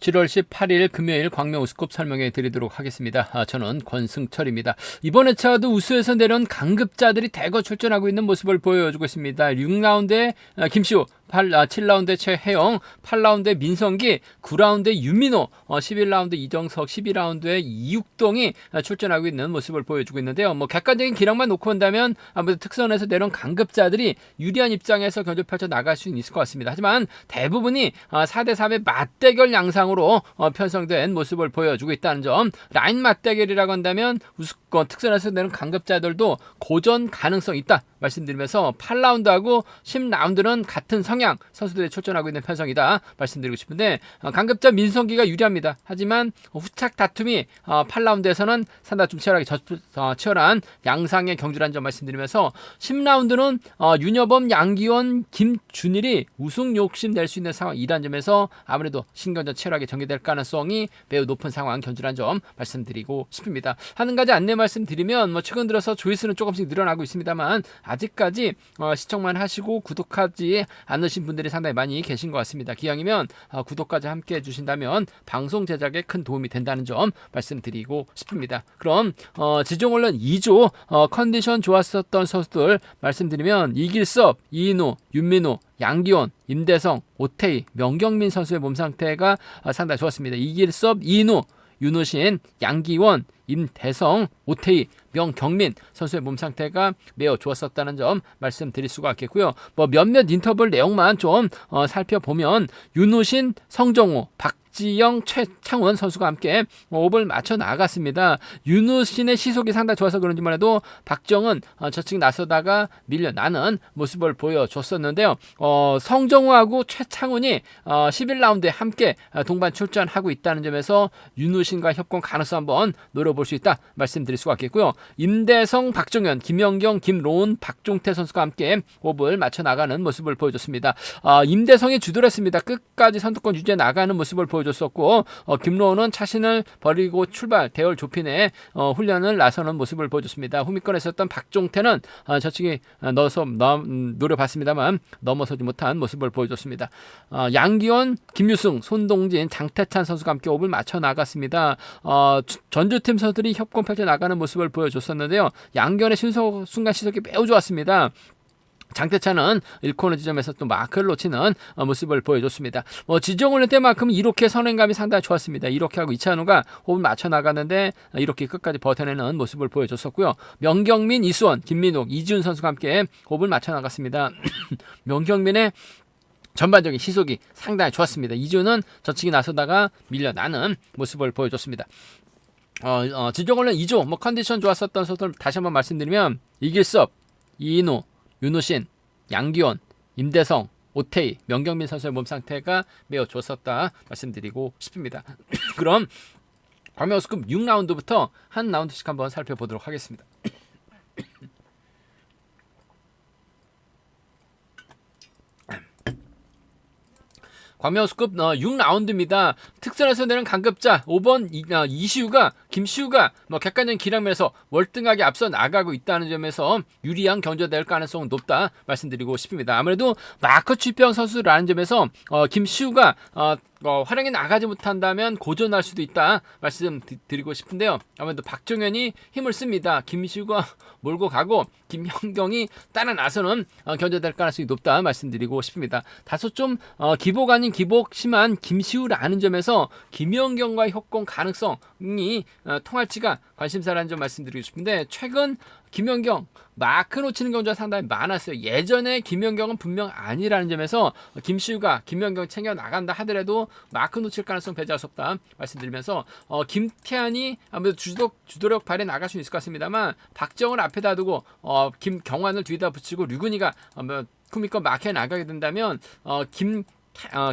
7월 18일 금요일 광명우스컵 설명해 드리도록 하겠습니다. 저는 권승철입니다. 이번 회차도 우수에서 내려온 강급자들이 대거 출전하고 있는 모습을 보여주고 있습니다. 6라운드에 김시우, 7라운드에 최혜영, 8라운드에 민성기, 9라운드에 윤민호, 11라운드 이정석, 12라운드에 이육동이 출전하고 있는 모습을 보여주고 있는데요. 객관적인 기량만 놓고 본다면 아무래도 특선에서 내려온 강급자들이 유리한 입장에서 견제 펼쳐 나갈 수 있을 것 같습니다. 하지만 대부분이 4대3의 맞대결 양상으로 편성된 모습을 보여주고 있다는 점, 라인 맞대결이라고 한다면 우수권 특선에서 내려온 강급자들도 고전 가능성이 있다 말씀드리면서 8라운드하고 10라운드는 같은 성향 선수들이 출전하고 있는 편성이다 말씀드리고 싶은데, 강급자 민성기가 유리합니다. 하지만 후착 다툼이 8라운드에서는 상당히 좀 치열한 양상의 경주라는 점 말씀드리면서, 10라운드는 윤여범, 양기원, 김준일이 우승 욕심 낼 수 있는 상황이라는 점에서 아무래도 신경전 치열하게 전개될 가능성이 매우 높은 상황 견주라는 점 말씀드리고 싶습니다. 한 가지 안내 말씀드리면, 최근 들어서 조회수는 조금씩 늘어나고 있습니다만 아직까지 시청만 하시고 구독하지 않으신 분들이 상당히 많이 계신 것 같습니다. 기왕이면 구독까지 함께 해주신다면 방송 제작에 큰 도움이 된다는 점 말씀드리고 싶습니다. 그럼 지종언론 2조 컨디션 좋았었던 선수들 말씀드리면, 이길섭, 이인우, 윤민우, 양기원, 임대성, 오태희, 명경민 선수의 몸 상태가 상당히 좋았습니다. 이길섭, 이인우, 윤우신, 양기원, 임대성, 오태희, 명경민 선수의 몸 상태가 매우 좋았었다는 점 말씀드릴 수가 있겠고요. 몇몇 인터뷰 내용만 좀 살펴보면, 윤우신, 성정호, 박지영, 최창원 선수가 함께 호흡을 맞춰 나갔습니다. 윤우신의 시속이 상당히 좋아서 그런지 몰라도 박정은 저측 나서다가 밀려나는 모습을 보여줬었는데요. 성정호하고 최창원이 11라운드에 함께 동반 출전하고 있다는 점에서 윤우신과 협공 가능성 한번 노려볼 수 있다 말씀드릴 수가 있겠고요. 임대성, 박정현, 김연경, 김로운, 박종태 선수가 함께 호흡을 맞춰 나가는 모습을 보여줬습니다. 임대성이 주도를 했습니다. 끝까지 선두권 유지해 나가는 모습을 보여줬었고, 김로운은 자신을 버리고 출발, 대열 좁힌에 훈련을 나서는 모습을 보여줬습니다. 후미권에 있었던 박종태는 저측에 노려봤습니다만 넘어서지 못한 모습을 보여줬습니다. 양기원, 김유승, 손동진, 장태찬 선수가 함께 호흡을 맞춰 나갔습니다. 전주팀 선수들이 협공 펼쳐 나가는 모습을 보여줬었는데요. 양기원의 순간 시속이 매우 좋았습니다. 장태찬은 1코너 지점에서 또 마크를 놓치는 모습을 보여줬습니다. 지정훈련 때만큼 이렇게 선행감이 상당히 좋았습니다. 이렇게 하고 이찬우가 호흡을 맞춰 나가는데 이렇게 끝까지 버텨내는 모습을 보여줬었고요. 명경민, 이수원, 김민욱, 이지훈 선수가 함께 호흡을 맞춰 나갔습니다. 명경민의 전반적인 시속이 상당히 좋았습니다. 이지훈은 저측이 나서다가 밀려나는 모습을 보여줬습니다. 지정훈련 2조 컨디션 좋았었던 선수들 다시 한번 말씀드리면, 이길섭, 이인우, 윤우신, 양기원, 임대성, 오태희, 명경민 선수의 몸 상태가 매우 좋았었다 말씀드리고 싶습니다. 그럼 광명우스컵 6라운드부터 한 라운드씩 한번 살펴보도록 하겠습니다. 광명우스컵 6라운드입니다. 특선에서 내는 강급자 5번 이시우가, 김시우가 객관적인 기량면에서 월등하게 앞서 나가고 있다는 점에서 유리한 견제될 가능성은 높다 말씀드리고 싶습니다. 아무래도 마커 취평 선수라는 점에서 김시우가 활용에 나가지 못한다면 고전할 수도 있다 말씀드리고 싶은데요. 아무래도 박정현이 힘을 씁니다. 김시우가 몰고 가고 김현경이 따라 나서는 견제될 가능성이 높다 말씀드리고 싶습니다. 다소 좀 기복 아닌 기복 심한 김시우라는 점에서 김현경과의 협공 가능성이 통할지가 관심사라는 점 말씀드리고 싶은데, 최근 김연경 마크 놓치는 경우가 상당히 많았어요. 예전에 김연경은 분명 아니라는 점에서 김시우가 김연경 챙겨 나간다 하더라도 마크 놓칠 가능성 배제할 수 없다 말씀드리면서, 김태환이 아무래도 주도력 발휘 나갈 수 있을 것 같습니다만, 박정을 앞에다 두고 김경환을 뒤에다 붙이고 류근이가 쿠미권 마크에 나가게 된다면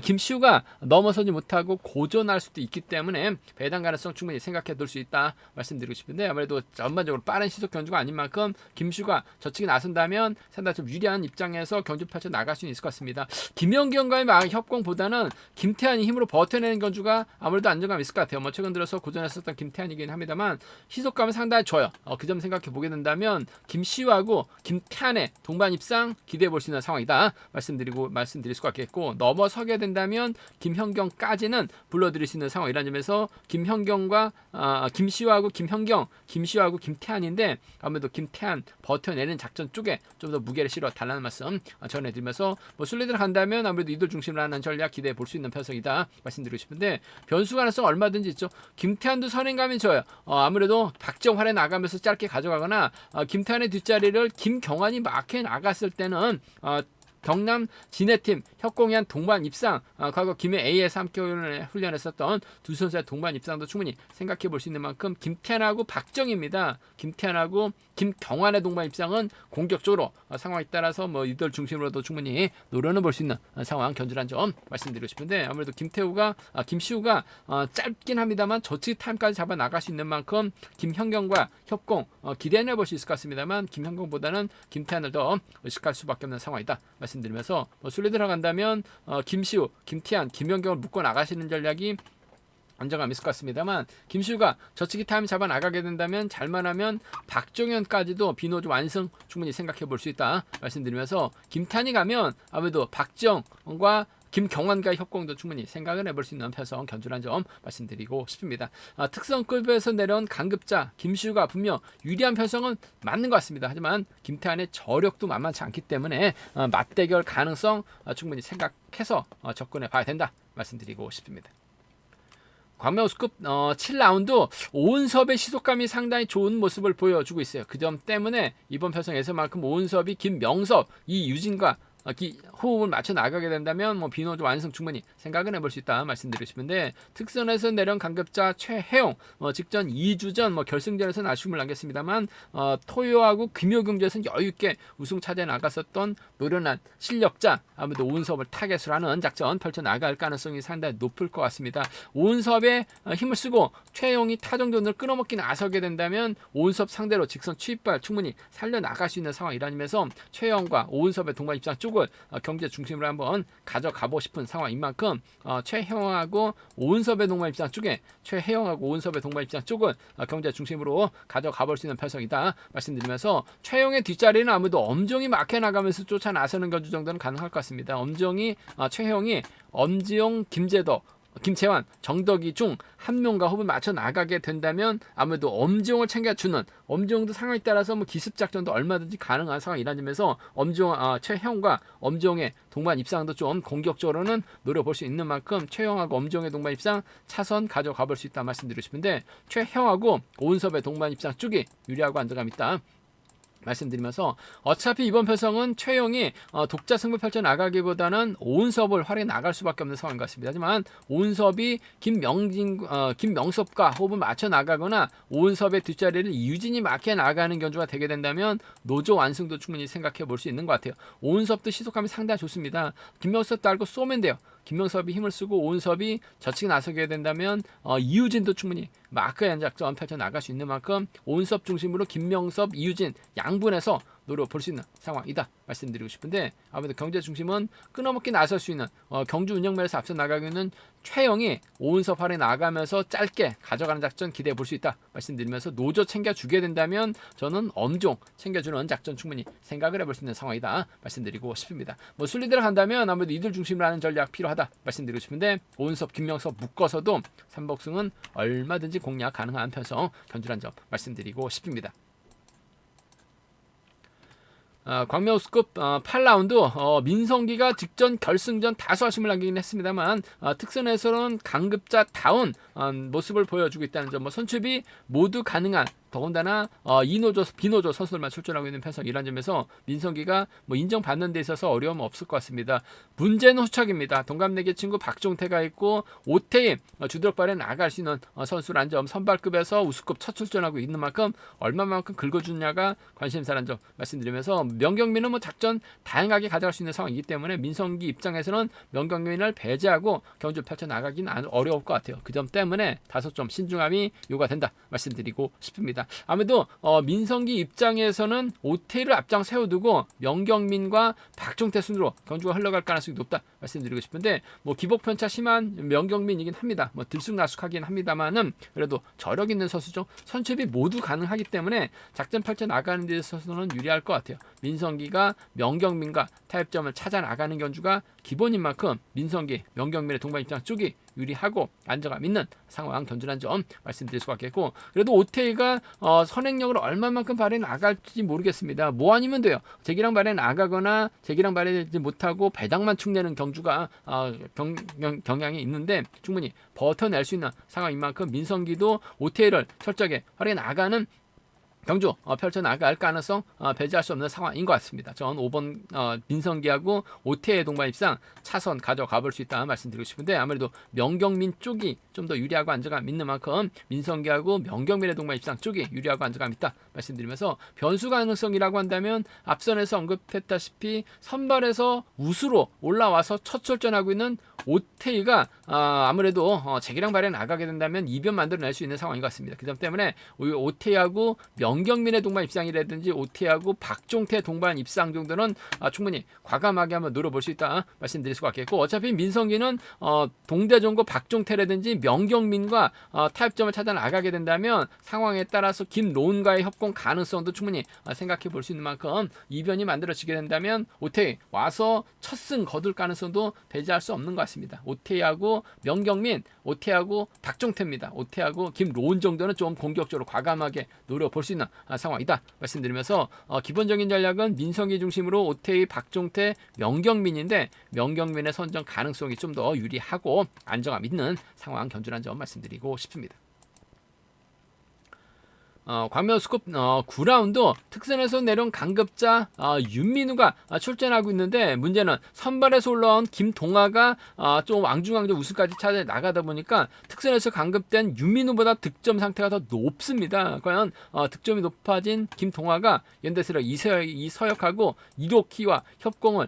김시우가 넘어서지 못하고 고전할 수도 있기 때문에 배당 가능성 충분히 생각해 둘 수 있다 말씀드리고 싶은데, 아무래도 전반적으로 빠른 시속 견주가 아닌 만큼 김시우가 저측에 나선다면 상당히 좀 유리한 입장에서 견주 펼쳐 나갈 수 있을 것 같습니다. 김연경과의 협공보다는 김태환이 힘으로 버텨내는 견주가 아무래도 안정감이 있을 것 같아요. 최근 들어서 고전했었던 김태환이긴 합니다만 시속감은 상당히 좋아요. 그 점 생각해 보게 된다면 김시우하고 김태환의 동반 입상 기대해 볼 수 있는 상황이다 말씀드릴 수가 있겠고, 넘어 들어서게 된다면 김현경까지는 불러들일 수 있는 상황이라는 점에서 김현경과 김시우하고 김시우하고 김태환인데 아무래도 김태환 버텨내는 작전 쪽에 좀 더 무게를 실어 달라는 말씀 전해드리면서 뭐 순리대로 간다면 아무래도 이들 중심으로 하는 전략 기대해 볼 수 있는 편성이다 말씀드리고 싶은데 변수 가능성 얼마든지 있죠. 김태환도 선행감이 좋아요. 아무래도 박정환에 나가면서 짧게 가져가거나 김태환의 뒷자리를 김경환이 막해 나갔을 때는 경남 진해팀 협공이한 동반 입상 과거 김해 A에서 함께 훈련했었던 두 선수의 동반 입상도 충분히 생각해 볼 수 있는 만큼 김태환하고 박정희입니다. 김태환하고 김경환의 동반 입상은 공격적으로 상황에 따라서 뭐 이들 중심으로도 충분히 노려는 볼 수 있는 상황 견주란 점 말씀드리고 싶은데 아무래도 김시우가 짧긴 합니다만 저치 타임까지 잡아 나갈 수 있는 만큼 김현경과 협공 기대해 볼 수 있을 것 같습니다만 김현경보다는 김태환을 더 의식할 수밖에 없는 상황이다 말씀드리면서 순리 들어간다면 김시우, 김태환, 김현경을 묶어 나가시는 전략이 안정감 있을 것 같습니다만 김시우가 저치기 타임 잡아 나가게 된다면 잘만 하면 박정현까지도 비노조 완승 충분히 생각해 볼 수 있다 말씀드리면서 김탄이 가면 아무래도 박정과 김경환과의 협공도 충분히 생각을 해볼 수 있는 편성 견주란 점 말씀드리고 싶습니다. 특성급에서 내려온 강급자 김시우가 분명 유리한 편성은 맞는 것 같습니다. 하지만 김태환의 저력도 만만치 않기 때문에 맞대결 가능성 충분히 생각해서 접근해 봐야 된다 말씀드리고 싶습니다. 광명우스급 7라운드 오은섭의 시속감이 상당히 좋은 모습을 보여주고 있어요. 그 점 때문에 이번 편성에서만큼 오은섭이 김명섭, 이유진과 호흡을 맞춰 나가게 된다면 뭐 비노조 완승 충분히 생각은 해볼 수 있다 말씀드리고 싶은데 특선에서 내려온 강급자 최혜용 직전 2주 전 결승전에서는 아쉬움을 남겼습니다만 토요하고 금요경기에서는 여유있게 우승 차지해 나갔었던 노련한 실력자 아무래도 오은섭을 타겟으로 하는 작전 펼쳐나갈 가능성이 상당히 높을 것 같습니다. 오은섭의 힘을 쓰고 최혜용이 타정전을 끌어먹기 나서게 된다면 오은섭 상대로 직선 추입발 충분히 살려나갈 수 있는 상황이라면서 최혜용과 오은섭의 동반 입장 쪽을 경제 중심으로 한번 가져가고 싶은 상황인 만큼 최혜영하고 오은섭의 동반 입장 쪽에 최혜영하고 오은섭의 동반 입장 쪽은 경제 중심으로 가져가볼 수 있는 편성이다 말씀드리면서 최혜영의 뒷자리는 아무래도 엄정이 막혀 나가면서 쫓아 나서는 견주 정도는 가능할 것 같습니다. 최혜영이 엄지용, 김채환, 정덕이 중 한 명과 호흡을 맞춰 나가게 된다면 아무래도 엄지용을 챙겨주는 엄지용도 상황에 따라서 기습 작전도 얼마든지 가능한 상황이라는 점에서 최형과 엄지용의 동반 입상도 좀 공격적으로는 노려볼 수 있는 만큼 최형하고 엄지용의 동반 입상 차선 가져가 볼 수 있다 말씀드리고 싶은데 최형하고 오은섭의 동반 입상 쪽이 유리하고 안정감 있다 말씀드리면서 어차피 이번 편성은 최영이 독자 승부 펼쳐 나가기보다는 오은섭을 활용해 나갈 수밖에 없는 상황인 것 같습니다. 하지만 오은섭이 김명섭과 호흡을 맞춰 나가거나 오은섭의 뒷자리를 이유진이 막혀 나가는 견주가 되게 된다면 노조 완승도 충분히 생각해 볼 수 있는 것 같아요. 오은섭도 시속감이 상당히 좋습니다. 김명섭도 알고 쏘면 돼요. 김명섭이 힘을 쓰고 오은섭이 저측에 나서게 된다면 이유진도 충분히 마크의 작전 펼쳐 나갈 수 있는 만큼 오은섭 중심으로 김명섭, 이유진 양분해서 노려볼 수 있는 상황이다 말씀드리고 싶은데 아무래도 경제 중심은 끊어먹기 나설 수 있는 경주 운영면에서 앞서 나가기는 최영이 오은섭 활에 나가면서 짧게 가져가는 작전 기대해 볼 수 있다 말씀드리면서 노조 챙겨주게 된다면 저는 엄종 챙겨주는 작전 충분히 생각을 해볼 수 있는 상황이다 말씀드리고 싶습니다. 순리대로 간다면 아무래도 이들 중심으로 하는 전략 필요하다 말씀드리고 싶은데 오은섭, 김명섭 묶어서도 삼복승은 얼마든지 공략 가능한 편성 견주란 점 말씀드리고 싶습니다. 광명우스급 8라운드 민성기가 직전 결승전 다소 아쉬움을 남기긴 했습니다만 특선에서는 강급자 다운 모습을 보여주고 있다는 점 선출이 모두 가능한 더군다나 비노조 선수들만 출전하고 있는 편성이라는 점에서 민성기가 인정받는 데 있어서 어려움 없을 것 같습니다. 문제는 후척입니다. 동갑내기 친구 박종태가 있고 오태임 주드럭발에 나갈 수 있는 선수라는 점 선발급에서 우수급 첫 출전하고 있는 만큼 얼마만큼 긁어주냐가 관심사라는 점 말씀드리면서 명경민은 작전 다양하게 가져갈 수 있는 상황이기 때문에 민성기 입장에서는 명경민을 배제하고 경주 펼쳐나가기는 어려울 것 같아요. 그 점 때문에 다소 좀 신중함이 요구된다 말씀드리고 싶습니다. 같습니다. 아무래도 민성기 입장에서는 오태이를 앞장 세워두고 명경민과 박종태 순으로 경주가 흘러갈 가능성이 높다 말씀드리고 싶은데 뭐 기복 편차 심한 명경민이긴 합니다. 뭐 들쑥날쑥하긴 합니다만은 그래도 저력 있는 선수죠. 선출이 모두 가능하기 때문에 작전 펼쳐 나가는 데 있어서는 유리할 것 같아요. 민성기가 명경민과 타협점을 찾아 나가는 경주가 기본인 만큼 민성기, 명경민의 동반 입장 쪽이 유리하고 안정감 있는 상황 견주란 점 말씀드릴 수가 있겠고, 그래도 오태이가 선행력을 얼마만큼 발휘해 나갈지 모르겠습니다. 뭐 아니면 돼요. 제기랑 발휘해 나가거나 제기랑 발휘하지 못하고 배당만 축내는 경주가 경향이 있는데 충분히 버텨낼 수 있는 상황인 만큼 민성기도 오태이를 철저하게 활용해 나가는 경주 펼쳐나갈 가능성 배제할 수 없는 상황인 것 같습니다. 전 5번 민성기하고 오태의 동반 입상 차선 가져가 볼 수 있다 말씀드리고 싶은데, 아무래도 명경민 쪽이 좀 더 유리하고 안정감 있는 만큼 민성기하고 명경민의 동반 입상 쪽이 유리하고 안정감 있다 말씀드리면서, 변수 가능성이라고 한다면 앞선에서 언급했다시피 선발에서 우수로 올라와서 첫 출전하고 있는 오태이가 아무래도 재기랑 발에 나가게 된다면 이변 만들어낼 수 있는 상황인 것 같습니다. 그 점 때문에 오태이하고 명경민의 동반 입상이라든지 오태이하고 박종태 동반 입상 정도는 충분히 과감하게 한번 노려볼 수 있다 말씀드릴 수가 있겠고, 어차피 민성기는 동대종고 박종태라든지 명경민과 타협점을 찾아 나가게 된다면 상황에 따라서 김로운과의 협공 가능성도 충분히 생각해 볼 수 있는 만큼 이변이 만들어지게 된다면 오태이 와서 첫 승 거둘 가능성도 배제할 수 없는 것 같습니다. 오태이하고 명경민, 오태이하고 박종태입니다. 오태이하고 김로운 정도는 좀 공격적으로 과감하게 노려볼 수 있는 상황이다 말씀드리면서, 기본적인 전략은 민성기 중심으로 오태이, 박종태, 명경민인데 명경민의 선정 가능성이 좀 더 유리하고 안정감 있는 상황 견주란 점 말씀드리고 싶습니다. 광명스컵 9라운드 특선에서 내려온 강급자 윤민우가 출전하고 있는데, 문제는 선발에서 올라온 김동아가 좀 앙중앙중 우승까지 찾아 나가다 보니까 특선에서 강급된 윤민우보다 득점 상태가 더 높습니다. 과연 득점이 높아진 김동아가 연대세력 이서역하고 이로키와 협공을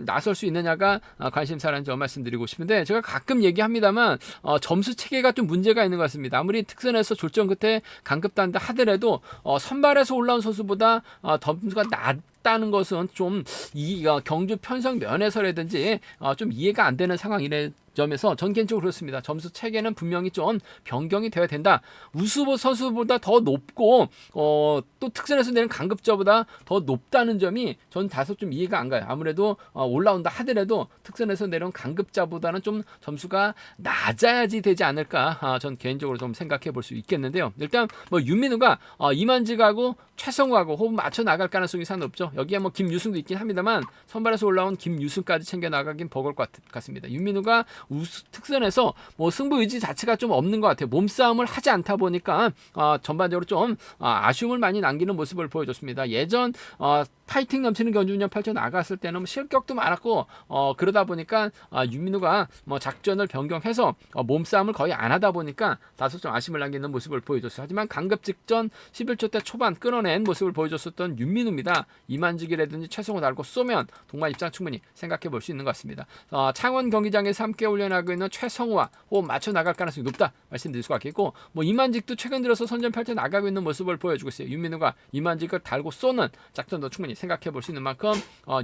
나설 수 있느냐가 관심사라는 점 말씀드리고 싶은데, 제가 가끔 얘기합니다만 점수 체계가 좀 문제가 있는 것 같습니다. 아무리 특선에서 졸전 끝에 강급단다 하더라도 선발에서 올라온 선수보다 점수가 낮다는 것은 좀 이 경주 편성 면에서라든지 좀 이해가 안 되는 상황이래 점에서 전 개인적으로 그렇습니다. 점수 체계는 분명히 좀 변경이 되어야 된다. 우수 선수보다 더 높고 또 특선에서 내는 강급자보다 더 높다는 점이 전 다소 좀 이해가 안 가요. 아무래도 올라온다 하더라도 특선에서 내려온 강급자보다는 좀 점수가 낮아야지 되지 않을까 전 개인적으로 좀 생각해 볼 수 있겠는데요. 일단 뭐 윤민우가 이만직하고 최성우하고 호흡 맞춰 나갈 가능성이 상당히 높죠. 여기에 뭐 김유승도 있긴 합니다만 선발에서 올라온 김유승까지 챙겨 나가긴 버거울 것 같습니다. 윤민우가 특선에서 뭐 승부 의지 자체가 좀 없는 것 같아요. 몸싸움을 하지 않다 보니까 전반적으로 좀 아쉬움을 많이 남기는 모습을 보여줬습니다. 예전 파이팅 넘치는 견주년 펼쳐 나갔을 때는 뭐 실격도 많았고 그러다 보니까 윤민우가 뭐 작전을 변경해서 몸싸움을 거의 안 하다 보니까 다소 좀 아쉬움을 남기는 모습을 보여줬어요. 하지만 강급 직전 11초 때 초반 끊어낸 모습을 보여줬었던 윤민우입니다. 이만직이라든지 최성호 달고 쏘면 동반 입장 충분히 생각해 볼 수 있는 것 같습니다. 창원 경기장에서 함께 훈련하고 있는 최성호와 호흡 맞춰 나갈 가능성이 높다 말씀드릴 수가 있겠고, 뭐 이만직도 최근 들어서 선전 펼쳐 나가고 있는 모습을 보여주고 있어요. 윤민우가 이만직을 달고 쏘는 작전도 충분히 생각해 볼 수 있는 만큼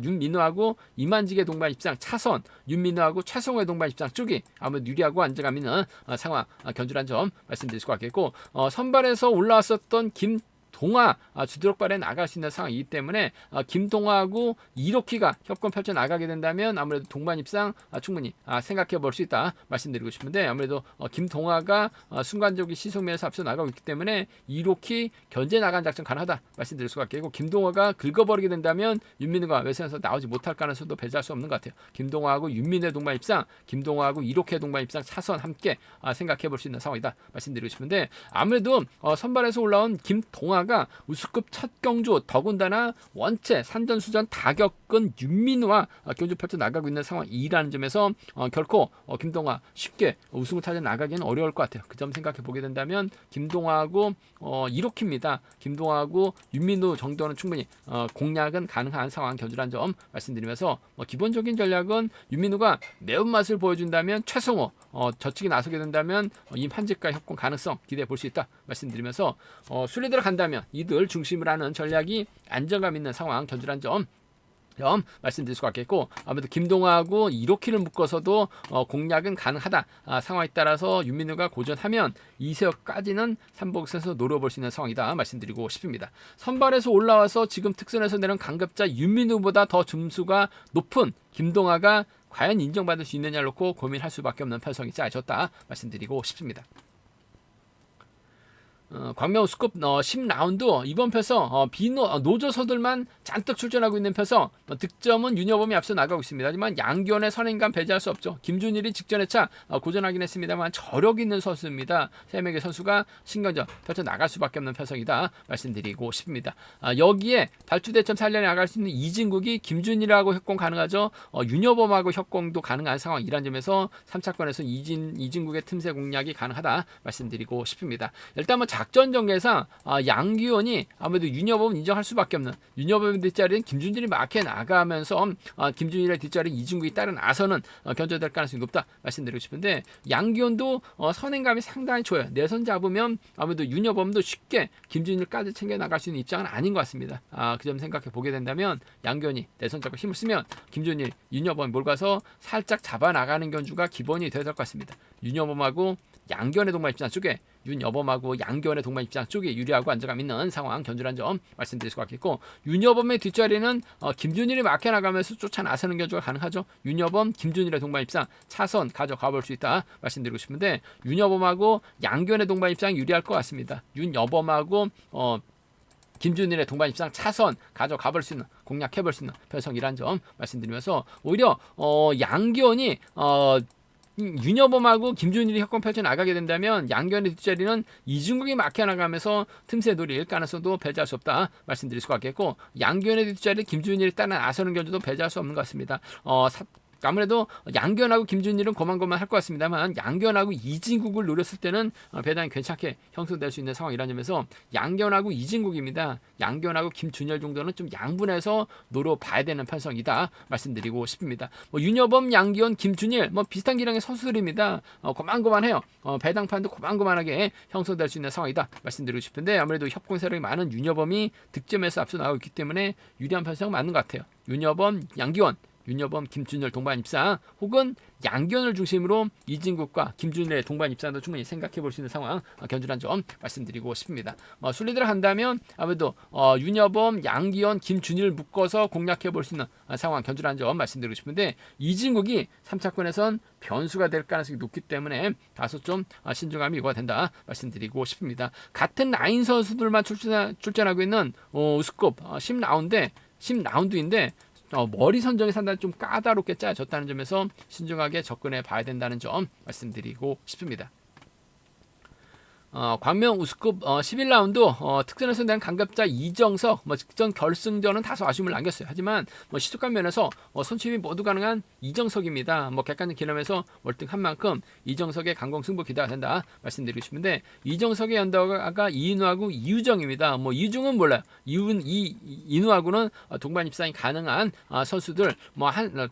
윤민우하고 이만직의 동반 입장 차선, 윤민우하고 최성호의 동반 입장 쪽이 아무래도 유리하고 안정감 있는 상황 견주란 점 말씀드릴 수가 있겠고, 선발에서 올라왔었던 김동아 주드럭발에 나갈 수 있는 상황이기 때문에 김동아하고 이로키가 협권 펼쳐 나가게 된다면 아무래도 동반 입상 충분히 생각해 볼 수 있다 말씀드리고 싶은데, 아무래도 김동아가 순간적인 시속면에서 앞서 나가고 있기 때문에 이로키 견제 나간 작전 가능하다 말씀드릴 수가 있겠고, 김동아가 긁어버리게 된다면 윤민우가 외선에서 나오지 못할 가능성도 배제할 수 없는 것 같아요. 김동아하고 윤민우의 동반 입상, 김동아하고 이로키의 동반 입상 차선 함께 생각해 볼 수 있는 상황이다 말씀드리고 싶은데, 아무래도 선발에서 올라온 김동아가 거기다가 우승급 첫 경주 더군다나 원체 산전수전 다 겪은 윤민우와 경주 펼쳐 나가고 있는 상황이라는 점에서 결코 김동화 쉽게 우승을 찾아 나가기는 어려울 것 같아요. 그 점 생각해 보게 된다면 김동화하고 이렇게입니다. 김동화하고 윤민우 정도는 충분히 공략은 가능한 상황 견주라는 점 말씀드리면서 기본적인 전략은 윤민우가 매운맛을 보여준다면 최성호 저측이 나서게 된다면 임한직과 협공 가능성 기대해 볼 수 있다 말씀드리면서 순리대로 간다면 이들 중심을 하는 전략이 안정감 있는 상황 견주라는 점 말씀드릴 수가 있겠고 아무래도 김동화하고 이로키를 묶어서도 공략은 가능하다. 상황에 따라서 윤민우가 고전하면 이세혁까지는 삼복선에서 노려볼 수 있는 상황이다 말씀드리고 싶습니다. 선발에서 올라와서 지금 특선에서 내는 강급자 윤민우보다 더 점수가 높은 김동화가 과연 인정받을 수 있느냐를 놓고 고민할 수밖에 없는 편성이 짜여졌다 말씀드리고 싶습니다. 광명 우승급 10라운드 이번 편서 노조서들만 잔뜩 출전하고 있는 편서 득점은 윤여범이 앞서 나가고 있습니다. 하지만 양기원의 선행감 배제할 수 없죠. 김준일이 직전에 차 고전하긴 했습니다만 저력 있는 선수입니다. 3명의 선수가 신경전 펼쳐 나갈 수밖에 없는 편성이다 말씀드리고 싶습니다. 여기에 발주대점 살려 나갈 수 있는 이진국이 김준일하고 협공 가능하죠. 윤여범하고 협공도 가능한 상황이란 점에서 3차권에서 이진국의 틈새 공략이 가능하다 말씀드리고 싶습니다. 일단 작전 전개상 양기원이 아무래도 윤여범은 인정할 수밖에 없는 윤여범의 뒷자리는 김준일이 막혀 나가면서 김준일의 뒷자리 이진국이 따라 나서는 견제될 가능성이 높다 말씀드리고 싶은데 양기원도 선행감이 상당히 좋아요. 내선 잡으면 아무래도 윤여범도 쉽게 김준일까지 챙겨 나갈 수 있는 입장은 아닌 것 같습니다. 그 점 생각해 보게 된다면 양기원이 내선 잡고 힘을 쓰면 김준일, 윤여범이 몰가서 살짝 잡아 나가는 견주가 기본이 되어야 될 것 같습니다. 윤여범하고 양기원의 동반 입장 쪽에 윤여범하고 양기원의 동반 입장 쪽이 유리하고 안정감 있는 상황 견주란 점 말씀드릴 수가 있겠고 윤여범의 뒷자리는 김준일이 막혀 나가면서 쫓아 나서는 견주가 가능하죠. 윤여범, 김준일의 동반 입장 차선 가져가 볼 수 있다 말씀드리고 싶은데 윤여범하고 양기원의 동반 입장이 유리할 것 같습니다. 윤여범하고 김준일의 동반 입장 차선 가져가 볼 수 있는 공략해 볼 수 있는 편성이란 점 말씀드리면서 오히려 양기원이 윤여범하고 김준일이 협공 펼쳐 나가게 된다면 양기원의 뒷자리는 이중국이 막혀 나가면서 틈새 노릴 가능성도 배제할 수 없다 말씀드릴 수가 있겠고 양기원의 뒷자리 김준일이 따라 나서는 견주도 배제할 수 없는 것 같습니다. 아무래도 양기원하고 김준일은 고만고만 할 것 같습니다만 양기원하고 이진국을 노렸을 때는 배당이 괜찮게 형성될 수 있는 상황이라는 점에서 양기원하고 이진국입니다. 양기원하고 김준일 정도는 좀 양분해서 노려봐야 되는 편성이다 말씀드리고 싶습니다. 윤여범, 양기원, 김준일 비슷한 기량의 선수들입니다. 고만고만해요. 배당판도 고만고만하게 형성될 수 있는 상황이다 말씀드리고 싶은데 아무래도 협공 세력이 많은 윤여범이 득점에서 앞서 나오고 있기 때문에 유리한 편성은 맞는 것 같아요. 윤여범, 양기원 윤여범, 김준일 동반 입상 혹은 양기원을 중심으로 이진국과 김준일의 동반 입상도 충분히 생각해 볼 수 있는 상황 견주란 점 말씀드리고 싶습니다. 순리대로 간다면 아무래도 윤여범, 양기원, 김준일 묶어서 공략해 볼 수 있는 상황 견주란 점 말씀드리고 싶은데 이진국이 3차권에선 변수가 될 가능성이 높기 때문에 다소 좀 신중함이 요구가 된다 말씀드리고 싶습니다. 같은 라인 선수들만 출전하고 있는 우승급 10라운드인데 머리 선정이 상당히 좀 까다롭게 짜여졌다는 점에서 신중하게 접근해 봐야 된다는 점 말씀드리고 싶습니다. 광명 우승급 11라운드 특전에서 낸 강급자 이정석 직전 결승전은 다소 아쉬움을 남겼어요. 하지만 시속감 면에서 선취입이 모두 가능한 이정석입니다. 객관적 기념에서 월등한 만큼 이정석의 강공 승부 기대가 된다 말씀드리고 싶은데 이정석의 연다가 이인우하고 이유정입니다. 이유정은 몰라요. 이인우하고는 동반 입상이 가능한 선수들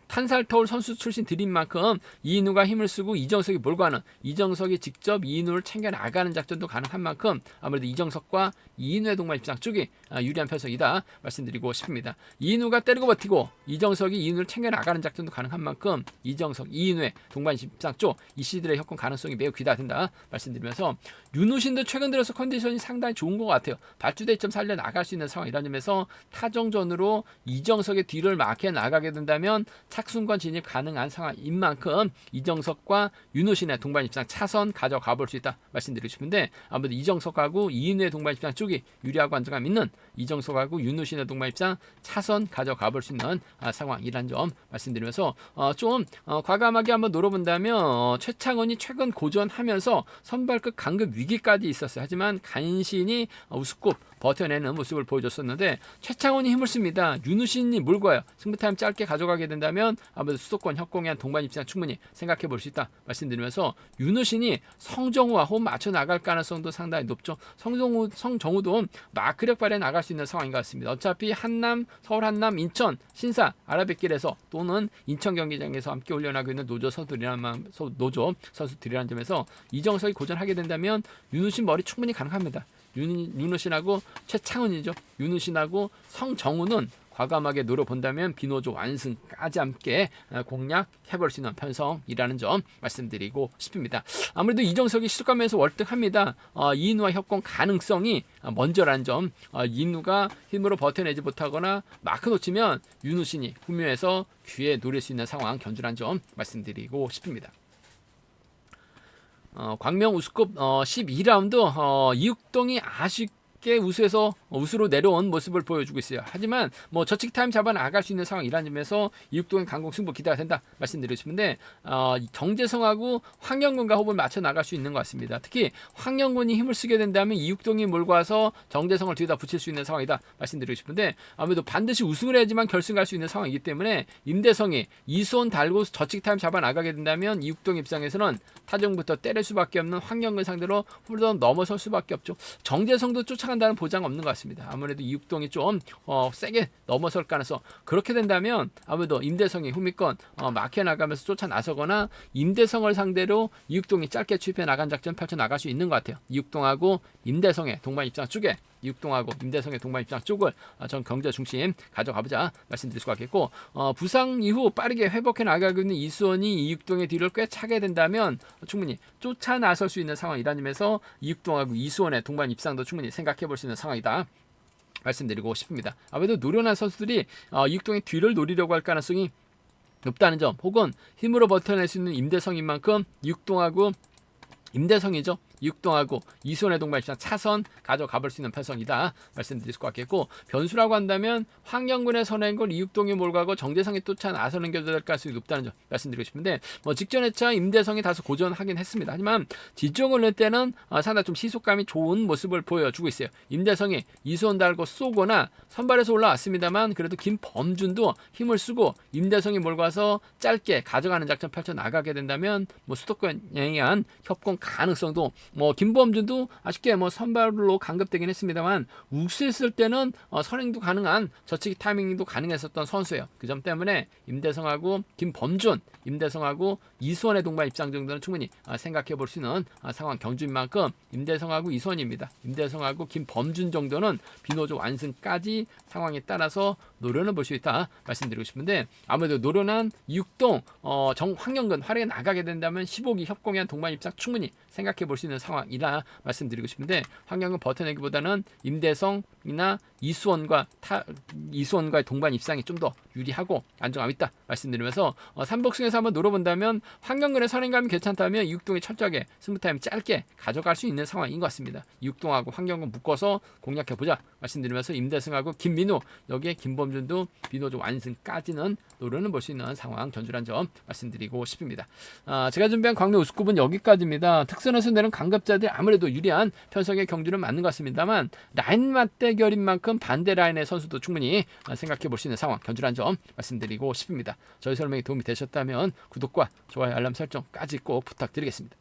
한 살 터울 선수 출신들인 만큼 이인우가 힘을 쓰고 이정석이 몰고 하는 이정석이 직접 이인우를 챙겨 나가는 작전도 가능한 만큼 아무래도 이정석과 이인우의 동반 입상 쪽이 유리한 편성이다 말씀드리고 싶습니다. 이인우가 때리고 버티고 이정석이 이인우를 챙겨 나가는 작전도 가능한 만큼 이정석, 이인우의 동반 입상 쪽 이 시들의 협공 가능성이 매우 기대된다 말씀드리면서 윤우신도 최근 들어서 컨디션이 상당히 좋은 것 같아요. 발주대점 살려 나갈 수 있는 상황이라는 점에서 타정전으로 이정석의 뒤를 막혀 나가게 된다면 착순권 진입 가능한 상황인 만큼 이정석과 윤우신의 동반 입상 차선 가져가 볼 수 있다 말씀드리고 싶은데 싶은데 아무래도 이정석하고 이인우의 동반 입장 쪽이 유리하고 안정감 있는 이정석하고 윤우신의 동반 입장 차선 가져가 볼 수 있는 상황이란 점 말씀드리면서 좀 과감하게 한번 노려본다면 최창원이 최근 고전하면서 선발급 강급 위기까지 있었어요. 하지만 간신히 우스급 버텨내는 모습을 보여줬었는데 최창원이 힘을 씁니다. 윤우신이 몰고 와요. 승부타임 짧게 가져가게 된다면 아무래도 수도권 협공에 한 동반 입장 충분히 생각해 볼 수 있다 말씀드리면서 윤우신이 성정우와 호흡 맞춰 나갈 가능성도 상당히 높죠. 성정우도 마크력 발휘해 나갈 수 있는 상황인 것 같습니다. 어차피 한남, 서울 한남, 인천, 신사, 아라뱃길에서 또는 인천 경기장에서 함께 훈련하고 있는 노조 선수들이라는 점에서 이정석이 고전하게 된다면 윤우신 머리 충분히 가능합니다. 윤우신하고 최창훈이죠. 윤우신하고 성정우는 과감하게 노려본다면 비노조 완승까지 함께 공략해볼 수 있는 편성이라는 점 말씀드리고 싶습니다. 아무래도 이정석이 시속감에서 월등합니다. 이인우와 협공 가능성이 먼저라는 점, 이인우가 힘으로 버텨내지 못하거나 마크 놓치면 윤우신이 후면에서 귀에 노릴 수 있는 상황 견주라는 점 말씀드리고 싶습니다. 광명 우수급 12라운드 이육동이 아쉽게 우수로 내려온 모습을 보여주고 있어요. 하지만 저측 타임 잡아 나갈 수 있는 상황이라는 점에서 이육동의 강공 승부 기대가 된다 말씀드리고 싶은데 정재성하고 황영근과 호흡을 맞춰 나갈 수 있는 것 같습니다. 특히 황영근이 힘을 쓰게 된다면 이육동이 몰고 와서 정재성을 뒤에다 붙일 수 있는 상황이다 말씀드리고 싶은데 아무래도 반드시 우승을 해야지만 결승 갈 수 있는 상황이기 때문에 임대성이 이수원 달고 저측 타임 잡아 나가게 된다면 이육동 입장에서는 타정부터 때릴 수밖에 없는 황영근 상대로 훌더 넘어설 수밖에 없죠. 정재성도 쫓아간다는 보장 없는 것 같습니다. 아무래도 이육동이 좀 세게 넘어설 가능성. 그렇게 된다면 아무래도 임대성이 후미권 막혀 나가면서 쫓아 나서거나 임대성을 상대로 이육동이 짧게 추입해 나간 작전 펼쳐 나갈 수 있는 것 같아요. 이육동하고 임대성의 동반 입장 쪽에 이육동하고 임대성의 동반 입장 쪽을 전 경제 중심 가져가보자 말씀드릴 수가 있겠고 부상 이후 빠르게 회복해 나가고 있는 이수원이 이육동의 뒤를 꽤 차게 된다면 충분히 쫓아 나설 수 있는 상황이라는 점에서 이육동하고 이수원의 동반 입상도 충분히 생각해 볼 수 있는 상황이다 말씀드리고 싶습니다. 아무래도 노련한 선수들이 이육동의 뒤를 노리려고 할 가능성이 높다는 점, 혹은 힘으로 버텨낼 수 있는 임대성인 만큼 이육동하고 임대성이죠. 이육동하고 이수원의 동반 입장 차선 가져가 볼 수 있는 편성이다 말씀드릴 것 같겠고, 변수라고 한다면 황영근의 선행골 이육동이 몰고 정재성이 쫓아 나서는 게 될 가능성이 높다는 점 말씀드리고 싶은데 직전 회차 임대성이 다소 고전하긴 했습니다. 하지만 지정을 낼 때는 상당히 좀 시속감이 좋은 모습을 보여주고 있어요. 임대성이 이수원 달고 쏘거나 선발에서 올라왔습니다만 그래도 김범준도 힘을 쓰고 임대성이 몰고 와서 짧게 가져가는 작전 펼쳐 나가게 된다면 수도권에 의한 협공 가능성도 김범준도 아쉽게 선발로 강급되긴 했습니다만 우수했을 때는 선행도 가능한 저치기 타이밍도 가능했었던 선수예요. 그 점 때문에 임대성하고 김범준, 임대성하고 이수원의 동반 입장 정도는 충분히 생각해 볼 수 있는 상황 경주인 만큼 임대성하고 이수원입니다. 임대성하고 김범준 정도는 비노조 완승까지 상황에 따라서 노련을 볼 수 있다 말씀드리고 싶은데, 아무래도 노련한 이육동, 황영근 활약에 나가게 된다면 15기 협공에 한 동반 입장 충분히 생각해 볼 수 있는 상황이라 말씀드리고 싶은데, 황영근 버텨내기보다는 임대성이나 이수원과의 동반 입상이 좀 더 유리하고 안정감 있다 말씀드리면서 삼복승에서 한번 노려본다면 황영근의 선행감이 괜찮다면 이육동이 철저하게 승부타임 짧게 가져갈 수 있는 상황인 것 같습니다. 이육동하고 황영근 묶어서 공략해보자 말씀드리면서 임대승하고 김민우, 여기에 김범준도 비노조 완승까지는 노려는 볼 수 있는 상황 견주란 점 말씀드리고 싶습니다. 제가 준비한 광명 우스컵은 여기까지입니다. 특선에서 내는 강급자들 아무래도 유리한 편성의 경주는 맞는 것 같습니다만 라인 맞대결인 만큼 반대 라인의 선수도 충분히 생각해 볼 수 있는 상황 견주란 점 말씀드리고 싶습니다. 저희 설명이 도움이 되셨다면 구독과 좋아요, 알람 설정까지 꼭 부탁드리겠습니다.